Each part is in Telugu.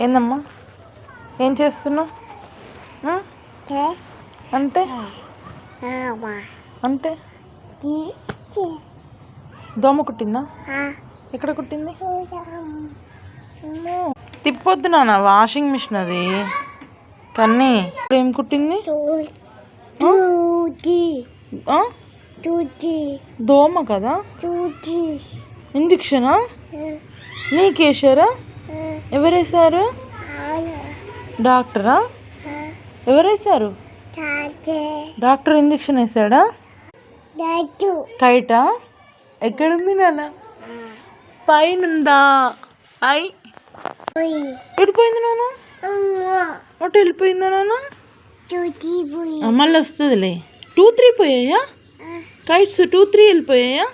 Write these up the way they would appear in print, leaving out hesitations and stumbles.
ఏందమ్మా ఏం చేస్తున్నావు? అంటే అంటే దోమ కుట్టిందా? ఎక్కడ కుట్టింది? తిప్పొద్దు నాన్న, వాషింగ్ మిషన్ అది. కానీ ఏం కుట్టింది? దోమ కదా? ఇంజక్షనా? నీకేసారా? ఎవరేసారు? డాక్టరా? ఎవరేసారు? డాక్టర్ ఇంజక్షన్ వేసాడా? టైటా? ఎక్కడుంది నాన్న? పైనుందా? ఎడిపోయింది నాన్న? అటు వెళ్ళిపోయిందా నాన్న? మళ్ళీ వస్తుందిలే. 2, 3 పోయాయా? కైట్స్ 2, 3 వెళ్ళిపోయాయా?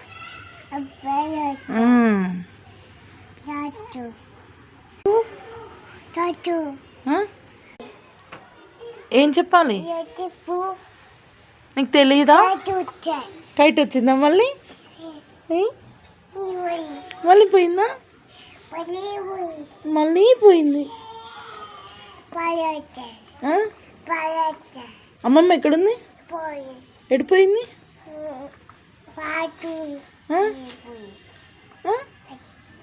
ఏం చెప్పాలి? నీకు తెలీదా? కైట్ వచ్చిందా మళ్ళీ? మళ్ళీ పోయిందా? మళ్ళీ పోయింది. అమ్మమ్మ ఎక్కడుంది? ఎడిపోయింది?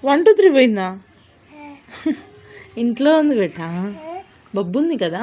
1, 2, 3 పోయిందా? ఇంట్లో ఉంది బెట్ట. బొబ్బు ఉంది కదా?